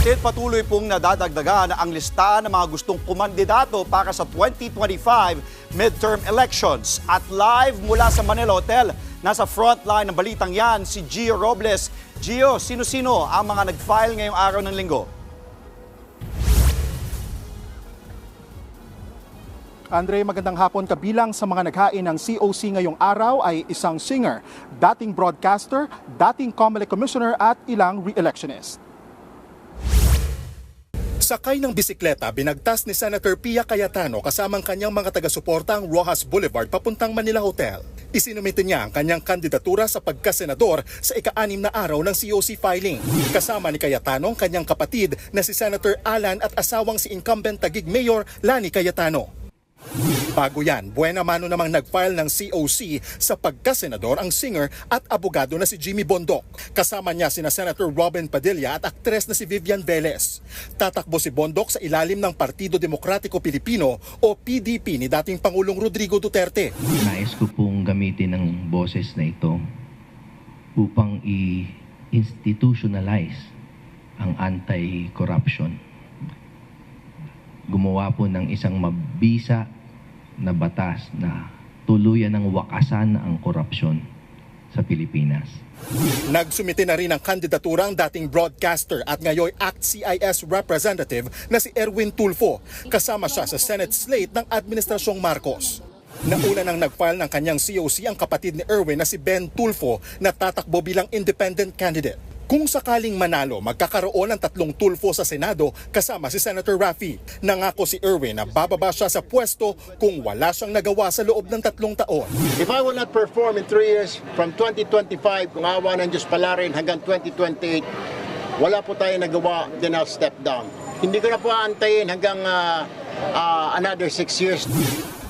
kapatid, patuloy pong nadadagdagan ang listahan ng mga gustong kumandidato para sa 2025 midterm elections. At live mula sa Manila Hotel, nasa frontline ng balitang yan si Gio Robles. Gio, sino-sino ang mga nag-file ngayong araw ng linggo? Andre, magandang hapon. Kabilang sa mga naghain ng COC ngayong araw ay isang singer, dating broadcaster, dating COMELEC commissioner at ilang re-electionist. Sakay ng bisikleta, binagtas ni Senator Pia Cayetano kasamang kanyang mga taga-suporta ang Rojas Boulevard papuntang Manila Hotel. Isinumite niya ang kanyang kandidatura sa pagkasenador sa ika-6 na araw ng COC filing. Kasama ni Cayetano ang kanyang kapatid na si Senator Alan at asawang si incumbent Taguig Mayor Lani Cayetano. Bago yan, buena mano namang nag-file ng COC sa pagkasenador ang singer at abogado na si Jimmy Bondoc. Kasama niya sina Senator Robin Padilla at aktres na si Vivian Velez. Tatakbo si Bondoc sa ilalim ng Partido Demokratiko Pilipino o PDP ni dating Pangulong Rodrigo Duterte. Nais ko pong gamitin ng boses na ito upang i-institutionalize ang anti-corruption. Gumawa po ng isang mabisa na batas na tuluyan ng wakasan ang korupsyon sa Pilipinas. Nagsumite na rin ang kandidatura ang dating broadcaster at ngayon ACT-CIS representative na si Erwin Tulfo. Kasama siya sa Senate slate ng Administrasyong Marcos. Nauna nang nag-file ng kanyang COC ang kapatid ni Erwin na si Ben Tulfo na tatakbo bilang independent candidate. Kung sakaling manalo, magkakaroon ng 3 Tulfo sa Senado kasama si Senator Raffy. Nangako si Erwin na bababa siya sa pwesto kung wala siyang nagawa sa loob ng 3 taon. If I will not perform in 3 years from 2025, kung awa ng Diyos pala rin hanggang 2028, wala po tayo nagawa, then I'll step down. Hindi ko na po aantayin hanggang another 6 years.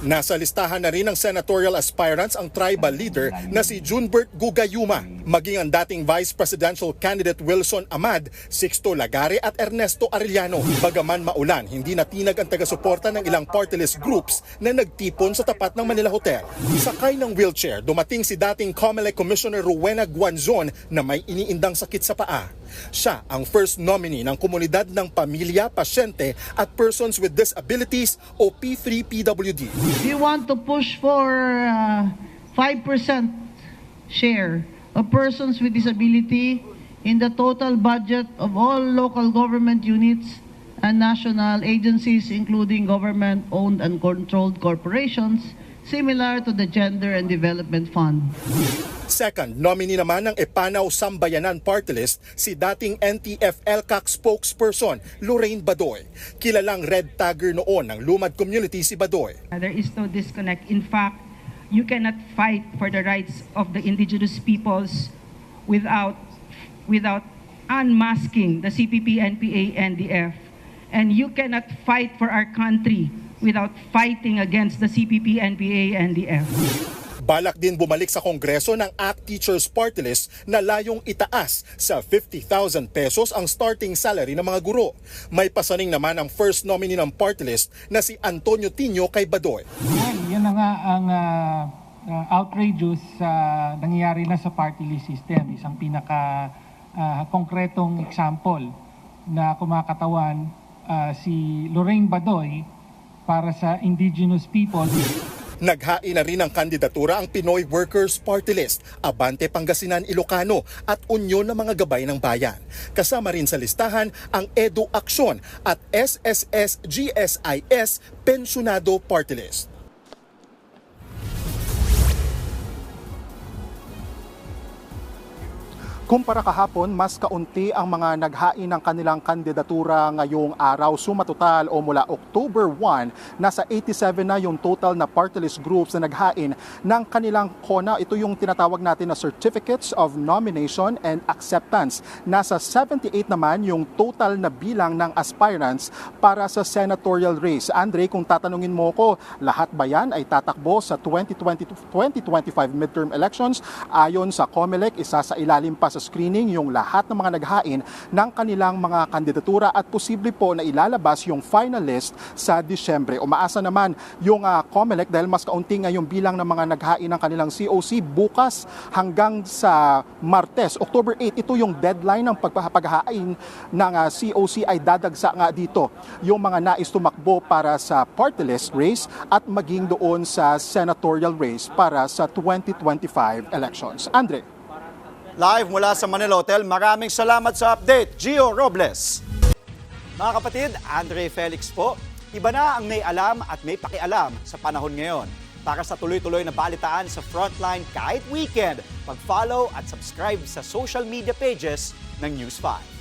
Nasa listahan na rin ng senatorial aspirants ang tribal leader na si Junbert Gugayuma, maging ang dating vice presidential candidate Wilson Amad, Sixto Lagare at Ernesto Arellano. Bagaman maulan, hindi natinag ang taga-suporta ng ilang party list groups na nagtipon sa tapat ng Manila Hotel. Sakay ng wheelchair, dumating si dating COMELEC Commissioner Rowena Guanzon na may iniindang sakit sa paa. Siya ang first nominee ng Komunidad ng Pamilya, Pasyente at Persons with Disabilities o P3PWD. We want to push for 5% share of persons with disability in the total budget of all local government units and national agencies, including government-owned and controlled corporations, similar to the Gender and Development Fund. Second, nominee naman ng Epanaw Sambayanan Party List si dating NTF-ELCAC spokesperson Lorraine Badoy. Kilalang red tagger noon ng Lumad community si Badoy. There is no disconnect. In fact, you cannot fight for the rights of the indigenous peoples without unmasking the CPP, NPA, NDF. And you cannot fight for our country without fighting against the CPP, NPA, NDF. Balak din bumalik sa Kongreso ng ACT Teachers Party List na layong itaas sa 50,000 pesos ang starting salary ng mga guro. May pasaning naman ang first nominee ng party list na si Antonio Tino kay Badoy. Yan na nga ang outrageous nangyayari na sa party list system. Isang pinaka-konkretong example na kumakatawan si Lorraine Badoy para sa indigenous people. Naghain na rin ng kandidatura ang Pinoy Workers Party List, Abante Pangasinan Ilocano at Unyon ng mga Gabay ng Bayan. Kasama rin sa listahan ang Edu Aksyon at SSS-GSIS Pensionado Party List. Kumpara kahapon, mas kaunti ang mga naghain ng kanilang kandidatura ngayong araw. Sumatotal o mula October 1, nasa 87 na yung total na party list groups na naghain ng kanilang KONA. Ito yung tinatawag natin na Certificates of Nomination and Acceptance. Nasa 78 naman yung total na bilang ng aspirants para sa senatorial race. Andre, kung tatanungin mo ko, lahat ba yan ay tatakbo sa 2025 midterm elections? Ayon sa COMELEC, isa sa ilalim pa sa sa screening yung lahat ng mga naghain ng kanilang mga kandidatura at posible po na ilalabas yung final list sa Disyembre. Umaasa naman yung COMELEC dahil mas kaunti nga yung bilang ng mga naghain ng kanilang COC bukas hanggang sa Martes, October 8. Ito yung deadline ng paghahain ng COC ay dadagsa nga dito yung mga nais tumakbo para sa party list race at maging doon sa senatorial race para sa 2025 elections. Andre. Live mula sa Manila Hotel, maraming salamat sa update, Gio Robles. Mga kapatid, Andre Felix po. Iba na ang may alam at may pakialam sa panahon ngayon. Para sa tuloy-tuloy na balitaan sa Frontline kahit weekend, mag-follow at subscribe sa social media pages ng News 5.